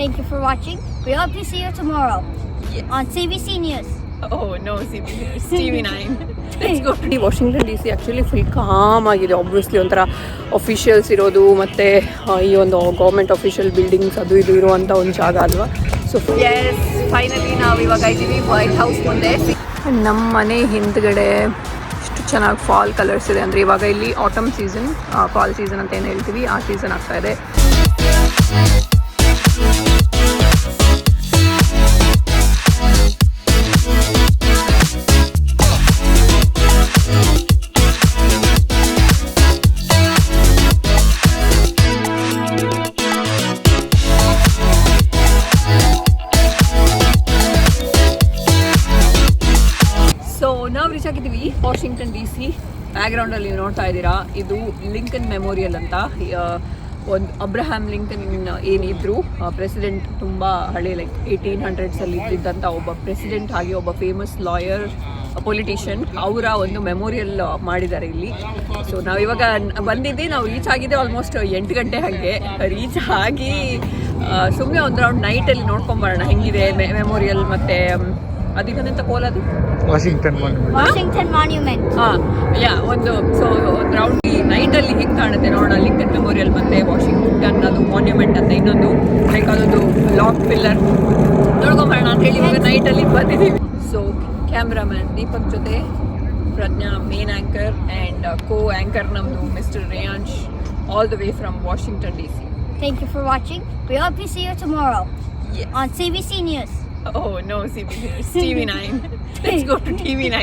Thank you for watching. We hope to see you tomorrow on CBC News. Oh no, CBC News, TV9. Let's go. Washington DC actually full com ಆಗಿದೆ. Obviously ಒಂಥರ officials ಇರೋದು ಮತ್ತು ಈ ಒಂದು government official buildings ಅದು ಇದು ಇರುವಂಥ ಒಂದು ಜಾಗ ಅಲ್ವಾ. ಸೊ ಎಸ್, ಫೈನಲಿ ನಾವು ಇವಾಗ ಇದ್ದೀವಿ ವೈಟ್ ಹೌಸ್ ಮುಂದೆ. ನಮ್ಮ ಮನೆ ಹಿಂದ್ಗಡೆ ಎಷ್ಟು ಚೆನ್ನಾಗಿ ಫಾಲ್ ಕಲರ್ಸ್ ಇದೆ ಅಂದರೆ ಇವಾಗ ಇಲ್ಲಿ ಆಟಮ್ ಸೀಸನ್, ಫಾಲ್ ಸೀಸನ್ ಅಂತ ಏನು ಹೇಳ್ತೀವಿ ಆ ಸೀಸನ್ ಆಗ್ತಾ ಇದೆ. ನಾವು ರೀಚ್ ಆಗಿದ್ದೀವಿ ವಾಷಿಂಗ್ಟನ್ DC. ಬ್ಯಾಕ್ಗ್ರೌಂಡಲ್ಲಿ ನೀವು ನೋಡ್ತಾ ಇದ್ದೀರಾ, ಇದು ಲಿಂಕನ್ ಮೆಮೋರಿಯಲ್ ಅಂತ. ಒಂದು ಅಬ್ರಹಾಂ ಲಿಂಕನ್ ಏನಿದ್ರು ಪ್ರೆಸಿಡೆಂಟ್, ತುಂಬ ಹಳೆ ಲೈಕ್ 1800s ಇದ್ದಿದ್ದಂಥ ಒಬ್ಬ ಪ್ರೆಸಿಡೆಂಟ್, ಹಾಗೆ ಒಬ್ಬ ಫೇಮಸ್ ಲಾಯರ್, ಪೊಲಿಟಿಷಿಯನ್, ಅವರ ಒಂದು ಮೆಮೋರಿಯಲ್ ಮಾಡಿದ್ದಾರೆ ಇಲ್ಲಿ. ಸೊ ನಾವಿವಾಗ ಬಂದಿದ್ದೆ, ನಾವು ರೀಚ್ ಆಗಿದ್ದೆ ಆಲ್ಮೋಸ್ಟ್ 8 ಗಂಟೆ ಹಾಗೆ ರೀಚ್ ಆಗಿ ಸುಮ್ಮನೆ ಒಂದು ರೌಂಡ್ ನೈಟಲ್ಲಿ ನೋಡ್ಕೊಂಬರೋಣ ಹೆಂಗಿದೆ ಮೆಮೋರಿಯಲ್. ಮತ್ತು ಅದಿನ್ನಂತ ಕೋಲದು ವಾಷಿಂಗ್ಟನ್ ಮಾನ್ಯುಮೆಂಟ್. ಒಂದು ರೌಂಡ್ ಈ ನೈಟಲ್ಲಿ ಹೇಗೆ ಕಾಣುತ್ತೆ ನೋಡೋಣ. ಲಿಂಕನ್ ಮೆಮೋರಿಯಲ್ ಮತ್ತು ವಾಷಿಂಗ್ಟನ್ ಅದು ಮಾನ್ಯುಮೆಂಟ್ ಅಂತ ಇನ್ನೊಂದು ಲೈಕ್ ಅದೊಂದು ಲಾಕ್ ಪಿಲ್ಲರ್ ನೋಡ್ಕೊಂಬರೋಣ ಅಂತ ಹೇಳಿ ಇವಾಗ ನೈಟಲ್ಲಿ ಬಂದಿದ್ದೀವಿ. ಸೊ ಕ್ಯಾಮ್ರಾಮ್ಯಾನ್ ದೀಪಕ್ ಜೊತೆ Pragna main anchor and co anchor ನಮ್ಮದು mister Reyansh, all the way from Washington DC. Thank you for watching. We hope to see you tomorrow on CBC News. Oh no, CBC News, TV9. Let's go to TV9.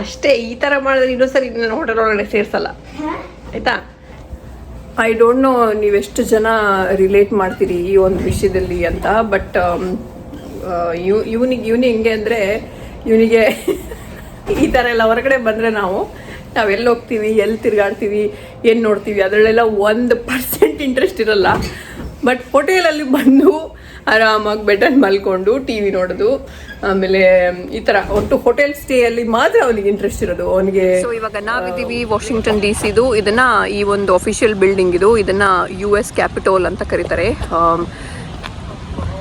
ಅಷ್ಟೇ, ಈ ಥರ ಮಾಡಿದ್ರೆ ಇನ್ನೊಂದ್ಸರಿ ನನ್ನ hotel ಒಳಗಡೆ ಸೇರಿಸಲ್ಲ ಆಯಿತಾ. I don't know ನೀವೆಷ್ಟು ಜನ ರಿಲೇಟ್ ಮಾಡ್ತೀರಿ ಈ ಒಂದು ವಿಷಯದಲ್ಲಿ ಅಂತ. ಬಟ್ ಇವನಿಗೆ ಹೆಂಗೆ ಅಂದರೆ, ಇವನಿಗೆ ಈ ಥರ ಎಲ್ಲ ಹೊರಗಡೆ ಬಂದರೆ ನಾವೆಲ್ಲಿ ಹೋಗ್ತೀವಿ, ಎಲ್ಲಿ ತಿರುಗಾಡ್ತೀವಿ, ಏನು ನೋಡ್ತೀವಿ ಅದರಲ್ಲೆಲ್ಲ 1% ಇಂಟ್ರೆಸ್ಟ್ ಇರಲ್ಲ. ಬಟ್ ಹೋಟೆಲಲ್ಲಿ ಬಂದು ಆರಾಮಾಗಿ ಬೆಡ್ಡಲ್ಲಿ ಮಲ್ಕೊಂಡು ಟಿ ವಿ ನೋಡೋದು, ಆಮೇಲೆ ಈ ಥರ ಒಟ್ಟು ಹೋಟೆಲ್ ಸ್ಟೇಯಲ್ಲಿ ಮಾತ್ರ ಅವನಿಗೆ ಇಂಟ್ರೆಸ್ಟ್ ಇರೋದು ಅವನಿಗೆ. ಸೊ ಇವಾಗ ನಾವಿದ್ದೀವಿ ವಾಷಿಂಗ್ಟನ್ DCದು. ಇದನ್ನು ಈ ಒಂದು ಅಫಿಷಿಯಲ್ ಬಿಲ್ಡಿಂಗ್ ಇದು, ಇದನ್ನು US ಕ್ಯಾಪಿಟೋಲ್ ಅಂತ ಕರೀತಾರೆ.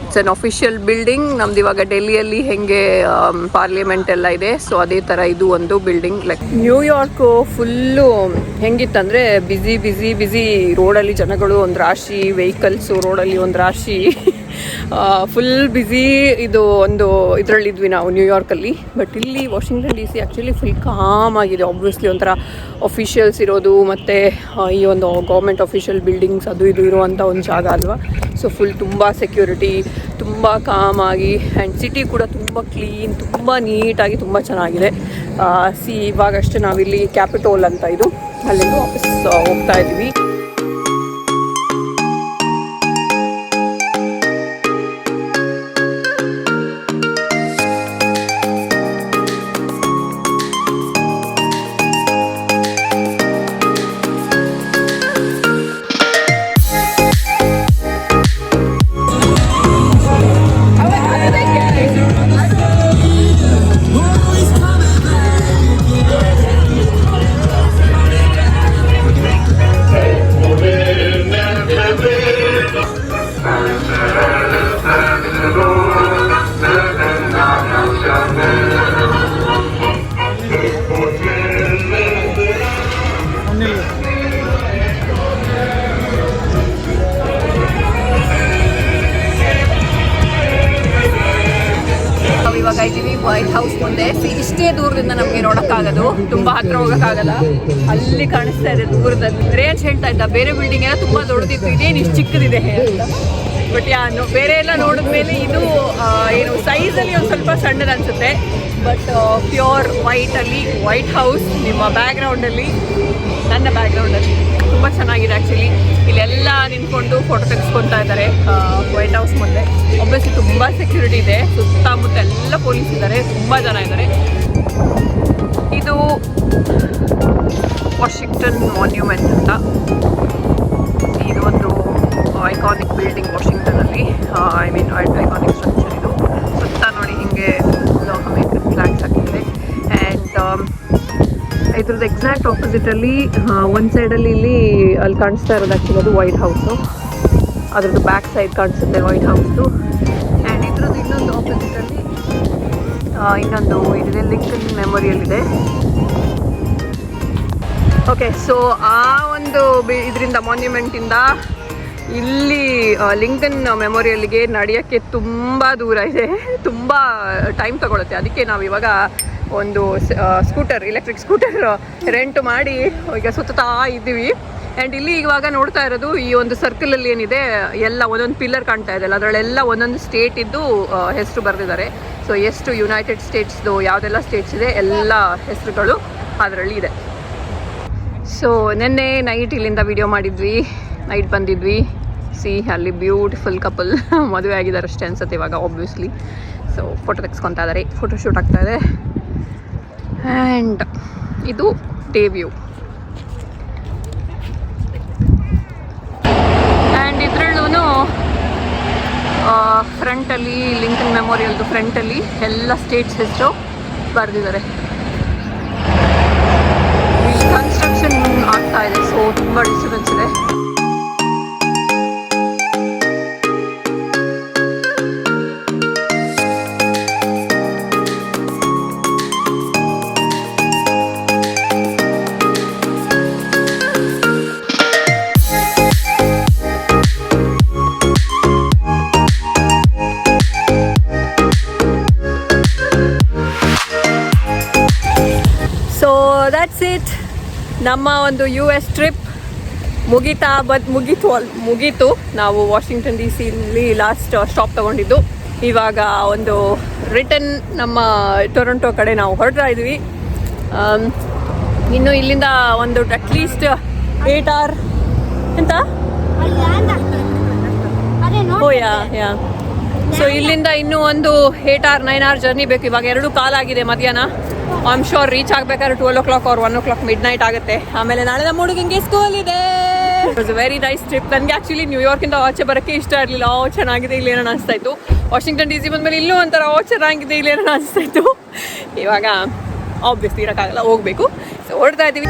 It's an official building. ನಮ್ದು ಇವಾಗ ಡೆಲ್ಲಿಯಲ್ಲಿ ಹೆಂಗೆ ಪಾರ್ಲಿಮೆಂಟ್ ಎಲ್ಲ ಇದೆ, ಸೊ ಅದೇ ಥರ ಇದು ಒಂದು ಬಿಲ್ಡಿಂಗ್. ಲೈಕ್ ನ್ಯೂಯಾರ್ಕು ಫುಲ್ಲು ಹೆಂಗಿತ್ತಂದರೆ ಬಿಸಿ ರೋಡಲ್ಲಿ ಜನಗಳು ಒಂದು ರಾಶಿ, ವೆಹಿಕಲ್ಸು ರೋಡಲ್ಲಿ ಒಂದು ರಾಶಿ, ಫುಲ್ ಬ್ಯುಸಿ. ಇದು ಒಂದು ಇದರಲ್ಲಿದ್ವಿ ನಾವು ನ್ಯೂಯಾರ್ಕಲ್ಲಿ. ಬಟ್ ಇಲ್ಲಿ Washington DC actually full com ಆಗಿದೆ. ಆಬ್ವಿಯಸ್ಲಿ ಒಂಥರ ಅಫಿಷಿಯಲ್ಸ್ ಇರೋದು ಮತ್ತು ಈ ಒಂದು ಗೌರ್ಮೆಂಟ್ ಅಫಿಷಿಯಲ್ ಬಿಲ್ಡಿಂಗ್ಸ್ ಅದು ಇದು ಇರುವಂಥ ಒಂದು ಜಾಗ ಅಲ್ವಾ. ಸೊ ಫುಲ್ ತುಂಬ ಸೆಕ್ಯೂರಿಟಿ, ತುಂಬ ಕಾಮ್ ಆಗಿ, ಆ್ಯಂಡ್ ಸಿಟಿ ಕೂಡ ತುಂಬ ಕ್ಲೀನ್, ತುಂಬ ನೀಟಾಗಿ, ತುಂಬ ಚೆನ್ನಾಗಿದೆ. ಇವಾಗಷ್ಟೇ ನಾವಿಲ್ಲಿ ಕ್ಯಾಪಿಟೋಲ್ ಅಂತ ಇದು, ಅಲ್ಲಿಂದ ವಾಪಸ್ ಹೋಗ್ತಾ ಇದ್ದೀವಿ. ಇವಾಗ ಇದ್ದೀವಿ ವೈಟ್ ಹೌಸ್ ಮುಂದೆ. ಇಷ್ಟೇ ದೂರದಿಂದ ನಮಗೆ ನೋಡೋಕ್ಕಾಗೋದು, ತುಂಬ ಹತ್ರ ಹೋಗೋಕ್ಕಾಗಲ್ಲ. ಅಲ್ಲಿ ಕಾಣಿಸ್ತಾ ಇದೆ ದೂರದಲ್ಲಿ. ರೇಂಜ್ ಹೇಳ್ತಾ ಇದ್ದ ಬೇರೆ ಬಿಲ್ಡಿಂಗ್ ಎಲ್ಲ ತುಂಬ ದೊಡ್ಡದಿತ್ತು, ಇದೇನು ಇಷ್ಟು ಚಿಕ್ಕದಿದೆ ಅಂತ. ಬಟ್ ಬೇರೆ ಎಲ್ಲ ನೋಡಿದ್ಮೇಲೆ ಇದು ಏನು ಸೈಜಲ್ಲಿ ಒಂದು ಸ್ವಲ್ಪ ಸಣ್ಣದು ಅನಿಸುತ್ತೆ. ಬಟ್ ಪ್ಯೂರ್ ವೈಟಲ್ಲಿ ವೈಟ್ ಹೌಸ್ ನಿಮ್ಮ ಬ್ಯಾಕ್ಗ್ರೌಂಡಲ್ಲಿ, ನನ್ನ ಬ್ಯಾಕ್ಗ್ರೌಂಡಲ್ಲಿ ತುಂಬ ಚೆನ್ನಾಗಿದೆ. ಆ್ಯಕ್ಚುಲಿ ಇಲ್ಲೆಲ್ಲ ನಿಂತ್ಕೊಂಡು ಫೋಟೋ ತೆಗೆಸ್ಕೊತಾ ಇದ್ದಾರೆ ವೈಟ್ ಹೌಸ್ ಮುಂದೆ. ಒಬ್ಬಿಯಸ್ಲಿ ತುಂಬ ಸೆಕ್ಯೂರಿಟಿ ಇದೆ, ಸುತ್ತಮುತ್ತ ಎಲ್ಲ ಪೊಲೀಸ್ ಇದ್ದಾರೆ, ತುಂಬ ಜನ ಇದ್ದಾರೆ. ಇದು ವಾಷಿಂಗ್ಟನ್ ಮಾನ್ಯುಮೆಂಟ್ ಅಂತ. ಇದು ಒಂದು ಐಕಾನಿಕ್ ಬಿಲ್ಡಿಂಗ್ ವಾಷಿಂಗ್ಟನಲ್ಲಿ, ಐಕಾನಿಕ್ ಸ್ಟ್ರಕ್ಚರ್ ಇದು. ಸುತ್ತ ನೋಡಿ ಹಿಂಗೆ ಅಮೇರಿಕನ್ ಫ್ಲಾಗ್ಸ್ ಹಾಕಿದ್ದಾರೆ. ಆ್ಯಂಡ್ ಇದ್ರದ್ದು ಎಕ್ಸಾಕ್ಟ್ ಆಪೋಸಿಟಲ್ಲಿ ಒಂದು ಸೈಡಲ್ಲಿ ಅಲ್ಲಿ ಕಾಣಿಸ್ತಾ ಇರೋದು ಆ್ಯಕ್ಚುಲಿ ಅದು ವೈಟ್ ಹೌಸು. ಅದ್ರದ್ದು ಬ್ಯಾಕ್ ಸೈಡ್ ಕಾಣಿಸುತ್ತೆ ವೈಟ್ ಹೌಸ್ದು. ಆ್ಯಂಡ್ ಇದ್ರದ್ದು ಇನ್ನೊಂದು ಆಪೋಸಿಟಲ್ಲಿ ಇನ್ನೊಂದು ಇದಿದೆ, ಲಿಂಕನ್ ಮೆಮೋರಿಯಲ್ ಇದೆ. ಓಕೆ, ಸೊ ಆ ಒಂದು ಇದರಿಂದ ಮಾನ್ಯುಮೆಂಟಿಂದ ಇಲ್ಲಿ ಲಿಂಕನ್ ಮೆಮೋರಿಯಲ್ಗೆ ನಡೆಯೋಕ್ಕೆ ತುಂಬ ದೂರ ಇದೆ, ತುಂಬ ಟೈಮ್ ತಗೊಳುತ್ತೆ. ಅದಕ್ಕೆ ನಾವು ಇವಾಗ ಒಂದು ಸ್ಕೂಟರ್, ಎಲೆಕ್ಟ್ರಿಕ್ ಸ್ಕೂಟರ್ ರೆಂಟ್ ಮಾಡಿ ಈಗ ಸುತ್ತಾ ಇದ್ದೀವಿ. ಆ್ಯಂಡ್ ಇಲ್ಲಿ ಇವಾಗ ನೋಡ್ತಾ ಇರೋದು ಈ ಒಂದು ಸರ್ಕಲಲ್ಲಿ ಏನಿದೆ ಎಲ್ಲ ಒಂದೊಂದು ಪಿಲ್ಲರ್ ಕಾಣ್ತಾ ಇದೆ ಅಲ್ಲ, ಅದರಲ್ಲೆಲ್ಲ ಒಂದೊಂದು ಸ್ಟೇಟ್ ಇದ್ದು ಹೆಸರು ಬರೆದಿದ್ದಾರೆ. ಸೊ ಎಷ್ಟು ಯುನೈಟೆಡ್ ಸ್ಟೇಟ್ಸ್ದು ಯಾವುದೆಲ್ಲ ಸ್ಟೇಟ್ಸ್ ಇದೆ ಎಲ್ಲ ಹೆಸರುಗಳು ಅದರಲ್ಲಿ ಇದೆ. ಸೊ ನಿನ್ನೆ ನೈಟ್ ಇಲ್ಲಿಂದ ವಿಡಿಯೋ ಮಾಡಿದ್ವಿ, ನೈಟ್ ಬಂದಿದ್ವಿ. ಸಿ ಅಲ್ಲಿ ಬ್ಯೂಟಿಫುಲ್ ಕಪಲ್ ಮದುವೆ ಆಗಿದ್ದಾರೆ ಅಷ್ಟೇ ಅನ್ಸುತ್ತೆ ಇವಾಗ ಆಬ್ವಿಯಸ್ಲಿ. ಸೊ ಫೋಟೋ ತೆಗೆಸ್ಕೊತಾ ಇದ್ದಾರೆ, ಫೋಟೋಶೂಟ್ ಆಗ್ತಾ ಇದೆ. ಆ್ಯಂಡ್ ಇದು ಡೇ ವ್ಯೂ. ಆ್ಯಂಡ್ ಇದರಲ್ಲೂ ಫ್ರಂಟಲ್ಲಿ ಲಿಂಕನ್ ಮೆಮೋರಿಯಲ್ದು ಫ್ರಂಟಲ್ಲಿ ಎಲ್ಲ ಸ್ಟೇಟ್ಸ್ ಹೆಸರು ಬರೆದಿದ್ದಾರೆ. ಕನ್ಸ್ಟ್ರಕ್ಷನ್ ಆಗ್ತಾ ಇದೆ, ಸೊ ತುಂಬ ಡಿಸ್ಟರ್ಬೆನ್ಸ್ ಇದೆ. ದಟ್ಸ್ ಇಟ್, ನಮ್ಮ ಒಂದು US ಟ್ರಿಪ್ ಮುಗೀತು. ನಾವು ವಾಷಿಂಗ್ಟನ್ DC ಲಾಸ್ಟ್ ಸ್ಟಾಪ್ ತೊಗೊಂಡಿದ್ದು. ಇವಾಗ ಒಂದು ರಿಟರ್ನ್ ನಮ್ಮ ಟೊರೊಂಟೊ ಕಡೆ ನಾವು ಹೊರಡ್ತಾ ಇದ್ವಿ. ಇನ್ನು ಇಲ್ಲಿಂದ ಒಂದು ಅಟ್ಲೀಸ್ಟ್ 8 hour ಎಂತ ಯಾ ಸೊ ಇಲ್ಲಿಂದ ಇನ್ನೂ ಒಂದು 8 hour 9 hour ಜರ್ನಿ ಬೇಕು. ಇವಾಗ 2 ಕಾಲ್ ಆಗಿದೆ ಮಧ್ಯಾಹ್ನ. ಐ ಆಮ್ ಶೋರ್ ರೀಚ್ ಆಗಬೇಕಾದ್ರೆ 12 o'clock or 1 o'clock mid night ಆಗುತ್ತೆ. ಆಮೇಲೆ ನಾಳೆ ನಮ್ಮ ಹುಡುಗಂಗೆ ಸ್ಕೂಲ್ ಇದೆ. It was a very nice trip. ನನಗೆ ಆ್ಯಕ್ಚುಲಿ ನ್ಯೂಯಾರ್ಕಿಂದ ಆಚೆ ಬರೋಕ್ಕೆ ಇಷ್ಟ ಇರಲಿಲ್ಲ. ಚೆನ್ನಾಗಿದೆ ಇಲ್ಲಿ ಏನೋ ಅನಿಸ್ತಾ ಇತ್ತು. ವಾಷಿಂಗ್ಟನ್ DC ಬಂದಮೇಲೆ ಇಲ್ಲೂ ಒಂಥರ ಚೆನ್ನಾಗಿದೆ ಇಲ್ಲಿ ಏನೋ ಅನಿಸ್ತಾ ಇತ್ತು. ಇವಾಗ ಆಬ್ವಿಯಸ್ಲಿ ಇರೋಕ್ಕಾಗಲ್ಲ, ಹೋಗಬೇಕು. ಸೊ ಹೊರಡ್ತಾ ಇದ್ದೀವಿ.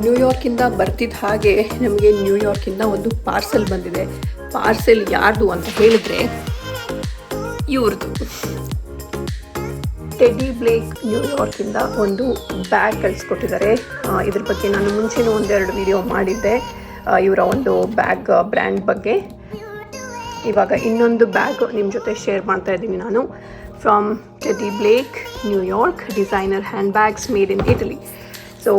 ನ್ಯೂಯಾರ್ಕಿಂದ ಬರ್ತಿದ್ದ ಹಾಗೆ ನಮಗೆ ನ್ಯೂಯಾರ್ಕಿಂದ ಒಂದು ಪಾರ್ಸೆಲ್ ಬಂದಿದೆ. ಪಾರ್ಸೆಲ್ ಯಾರ್ದು ಅಂತ ಹೇಳಿದ್ರೆ ಇವ್ರದ್ದು. ಟೆಡಿ ಬ್ಲೇಕ್ ನ್ಯೂಯಾರ್ಕಿಂದ ಒಂದು ಬ್ಯಾಗ್ ಕಳಿಸ್ಕೊಟ್ಟಿದ್ದಾರೆ. ಇದ್ರ ಬಗ್ಗೆ ನಾನು ಮುಂಚೆನೂ 1-2 ವಿಡಿಯೋ ಮಾಡಿದ್ದೆ ಇವರ ಒಂದು ಬ್ಯಾಗ್ ಬ್ರ್ಯಾಂಡ್ ಬಗ್ಗೆ. ಇವಾಗ ಇನ್ನೊಂದು ಬ್ಯಾಗ್ ನಿಮ್ಮ ಜೊತೆ ಶೇರ್ ಮಾಡ್ತಾ ಇದ್ದೀನಿ ನಾನು. From teddy ಬ್ಲೇಕ್ New York, designer hand bags made in Italy. So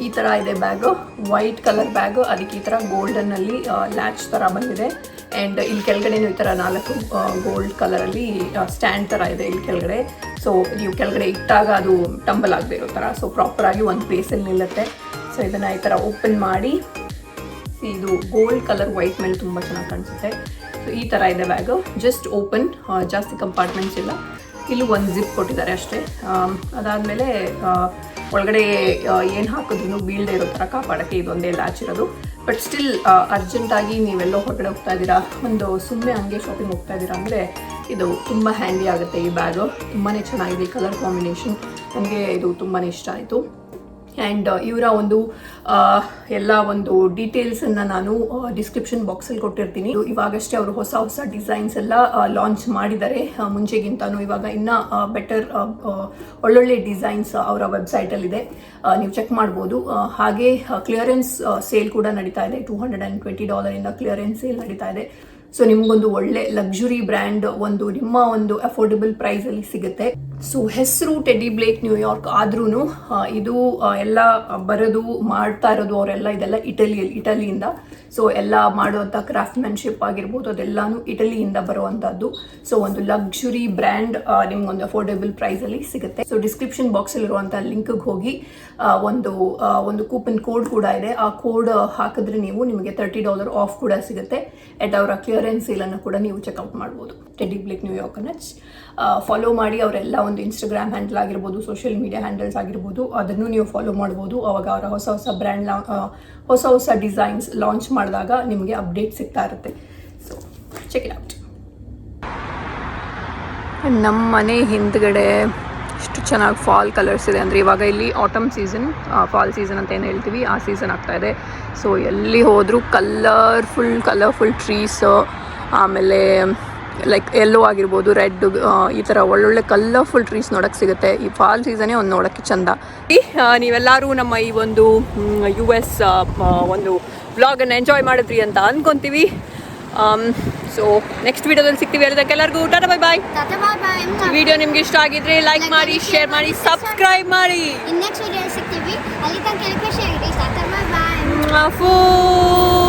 ಈ ಥರ ಇದೆ ಬ್ಯಾಗು, ವೈಟ್ ಕಲರ್ ಬ್ಯಾಗು. ಅದಕ್ಕೆ ಈ ಥರ ಗೋಲ್ಡನ್ನಲ್ಲಿ ಲ್ಯಾಚ್ ಥರ ಬಂದಿದೆ. ಆ್ಯಂಡ್ ಇಲ್ಲಿ ಕೆಳಗಡೆನೂ ಈ ಥರ 4 ಗೋಲ್ಡ್ ಕಲರಲ್ಲಿ ಸ್ಟ್ಯಾಂಡ್ ಥರ ಇದೆ ಇಲ್ಲಿ ಕೆಳಗಡೆ. ಸೊ ನೀವು ಕೆಳಗಡೆ ಇಟ್ಟಾಗ ಅದು ಟಂಬಲ್ ಆಗದೆ ಇರೋ ಥರ, ಸೊ ಪ್ರಾಪರಾಗಿ ಒಂದು ಪ್ಲೇಸಲ್ಲಿ ನಿಲ್ಲುತ್ತೆ. ಸೊ ಇದನ್ನು ಈ ಥರ ಓಪನ್ ಮಾಡಿ, ಇದು ಗೋಲ್ಡ್ ಕಲರ್ ವೈಟ್ ಮೇಲೆ ತುಂಬ ಚೆನ್ನಾಗಿ ಕಾಣಿಸುತ್ತೆ. ಸೊ ಈ ಥರ ಇದೆ ಬ್ಯಾಗು, ಜಸ್ಟ್ ಓಪನ್, ಜಾಸ್ತಿ ಕಂಪಾರ್ಟ್ಮೆಂಟ್ಸ್ ಇಲ್ಲ. ಇಲ್ಲೂ ಒಂದು ಜಿಪ್ ಕೊಟ್ಟಿದ್ದಾರೆ ಅಷ್ಟೇ. ಅದಾದಮೇಲೆ ಒಳಗಡೆ ಏನು ಹಾಕಿದ್ರು ಬೀಳದೆ ಇರೋ ಥರ ಕಾಪಾಡೋಕ್ಕೆ ಇದೊಂದೇ ಲ್ಯಾಚ್ ಇರೋದು. ಬಟ್ ಸ್ಟಿಲ್ ಅರ್ಜೆಂಟಾಗಿ ನೀವೆಲ್ಲೋ ಹೊರಗಡೆ ಹೋಗ್ತಾ ಇದ್ದೀರಾ, ಒಂದು ಸುಮ್ಮನೆ ಹಂಗೆ ಶಾಪಿಂಗ್ ಹೋಗ್ತಾ ಇದ್ದೀರಾ ಅಂದರೆ ಇದು ತುಂಬ ಹ್ಯಾಂಡಿ ಆಗುತ್ತೆ. ಈ ಬ್ಯಾಗು ತುಂಬಾ ಚೆನ್ನಾಗಿದೆ, ಕಲರ್ ಕಾಂಬಿನೇಷನ್ ನನಗೆ ಇದು ತುಂಬಾ ಇಷ್ಟ ಆಯಿತು. ಆ್ಯಂಡ್ ಇವರ ಒಂದು ಎಲ್ಲ ಒಂದು ಡೀಟೇಲ್ಸನ್ನು ನಾನು ಡಿಸ್ಕ್ರಿಪ್ಷನ್ ಬಾಕ್ಸಲ್ಲಿ ಕೊಟ್ಟಿರ್ತೀನಿ. ಇವಾಗಷ್ಟೇ ಅವರು ಹೊಸ ಡಿಸೈನ್ಸ್ ಎಲ್ಲ ಲಾಂಚ್ ಮಾಡಿದ್ದಾರೆ ಮುಂಚೆಗಿಂತನೂ. ಇವಾಗ ಇನ್ನೂ ಬೆಟರ್ ಒಳ್ಳೊಳ್ಳೆ ಡಿಸೈನ್ಸ್ ಅವರ ವೆಬ್ಸೈಟಲ್ಲಿದೆ, ನೀವು ಚೆಕ್ ಮಾಡ್ಬೋದು. ಹಾಗೆ ಕ್ಲಿಯರೆನ್ಸ್ ಸೇಲ್ ಕೂಡ ನಡೀತಾ ಇದೆ. $220 ಕ್ಲಿಯರೆನ್ಸ್ ಸೇಲ್ ನಡೀತಾ ಇದೆ. ಸೊ ನಿಮಗೊಂದು ಒಳ್ಳೆ ಲಕ್ಸುರಿ ಬ್ರ್ಯಾಂಡ್ ಒಂದು ನಿಮ್ಮ ಒಂದು ಅಫೋರ್ಡೆಬಲ್ ಪ್ರೈಸಲ್ಲಿ ಸಿಗುತ್ತೆ. ಸೊ ಹೆಸರು ಟೆಡಿ ಬ್ಲೇಕ್ ನ್ಯೂಯಾರ್ಕ್ ಆದ್ರೂ ಇದು ಎಲ್ಲ ಬರೋದು ಮಾಡ್ತಾ ಇರೋದು ಅವರೆಲ್ಲ ಇದೆಲ್ಲ ಇಟಲಿಯಿಂದ. ಸೊ ಎಲ್ಲ ಮಾಡುವಂಥ ಕ್ರಾಫ್ಟ್ಮನ್ಶಿಪ್ ಆಗಿರ್ಬೋದು ಅದೆಲ್ಲಾನು ಇಟಲಿಯಿಂದ ಬರುವಂಥದ್ದು. ಸೊ ಒಂದು ಲಕ್ಸುರಿ ಬ್ರ್ಯಾಂಡ್ ನಿಮ್ಗೊಂದು ಅಫೋರ್ಡೆಬಲ್ ಪ್ರೈಸಲ್ಲಿ ಸಿಗುತ್ತೆ. ಸೊ ಡಿಸ್ಕ್ರಿಪ್ಷನ್ ಬಾಕ್ಸಲ್ಲಿರುವಂಥ ಲಿಂಕ್ಗೆ ಹೋಗಿ ಒಂದು ಕೂಪನ್ ಕೋಡ್ ಕೂಡ ಇದೆ. ಆ ಕೋಡ್ ಹಾಕಿದ್ರೆ ನಿಮಗೆ $30 ಆಫ್ ಕೂಡ ಸಿಗುತ್ತೆ. ಎಟ್ ಅವರ ಕ್ಲಿಯರೆನ್ಸ್ ಸೇಲನ್ನು ಕೂಡ ನೀವು ಚೆಕ್ಔಟ್ ಮಾಡ್ಬೋದು. ಟೆಡಿ ಬ್ಲೇಕ್ ನ್ಯೂಯಾರ್ಕನ್ನು ಫಾಲೋ ಮಾಡಿ. ಅವರೆಲ್ಲ ಒಂದು ಇನ್ಸ್ಟಾಗ್ರಾಮ್ ಹ್ಯಾಂಡಲ್ ಆಗಿರ್ಬೋದು, ಸೋಷಿಯಲ್ ಮೀಡಿಯಾ ಹ್ಯಾಂಡಲ್ಸ್ ಆಗಿರ್ಬೋದು, ಅದನ್ನು ನೀವು ಫಾಲೋ ಮಾಡ್ಬೋದು. ಅವಾಗ ಅವರ ಹೊಸ ಬ್ರ್ಯಾಂಡ್ ಹೊಸ ಡಿಸೈನ್ಸ್ ಲಾಂಚ್ ಮಾಡಿದಾಗ ನಿಮಗೆ ಅಪ್ಡೇಟ್ ಸಿಗ್ತಾ ಇರುತ್ತೆ. So check it out. ನಮ್ಮ ಮನೆ ಹಿಂದ್ಗಡೆ ಎಷ್ಟು ಚೆನ್ನಾಗಿ ಫಾಲ್ ಕಲರ್ಸ್ ಇದೆ ಅಂದರೆ, ಇವಾಗ ಇಲ್ಲಿ ಆಟಮ್ ಸೀಸನ್, ಫಾಲ್ ಸೀಸನ್ ಅಂತ ಏನು ಹೇಳ್ತೀವಿ ಆ ಸೀಸನ್ ಆಗ್ತಾ ಇದೆ. ಸೊ ಎಲ್ಲಿ ಹೋದರೂ ಕಲರ್ಫುಲ್ ಟ್ರೀಸ್, ಆಮೇಲೆ ಲೈಕ್ ಎಲ್ಲೋ ಆಗಿರ್ಬೋದು, ರೆಡ್, ಈ ಥರ ಒಳ್ಳೊಳ್ಳೆ ಕಲರ್ಫುಲ್ ಟ್ರೀಸ್ ನೋಡೋಕ್ಕೆ ಸಿಗುತ್ತೆ. ಈ ಫಾಲ್ ಸೀಸನೇ ಒಂದು ನೋಡೋಕ್ಕೆ ಚಂದ. ನೀವೆಲ್ಲರೂ ನಮ್ಮ ಈ ಒಂದು US ಒಂದು ವ್ಲಾಗನ್ನು ಎಂಜಾಯ್ ಮಾಡಿದ್ರಿ ಅಂತ ಅಂದ್ಕೊತೀವಿ. ಸೊ ನೆಕ್ಸ್ಟ್ ವಿಡಿಯೋದಲ್ಲಿ ಸಿಗ್ತೀವಿ. ಎಲ್ಲರಿಗೂ ಟಾಟಾ ಬೈ ಬಾಯ್. ವಿಡಿಯೋ ನಿಮ್ಗೆ ಇಷ್ಟ ಆಗಿದ್ರೆ ಲೈಕ್ ಮಾಡಿ, ಶೇರ್ ಮಾಡಿ, ಸಬ್ಸ್ಕ್ರೈಬ್ ಮಾಡಿ. ನೆಕ್ಸ್ಟ್ ವಿಡಿಯೋ ಸಿಗ್ತೀವಿ. ಅಲ್ಲಿ ತನಕ ಶೇರ್ ಮಾಡಿ. ಟಾಟಾ ಬೈ ಬಾಯ್.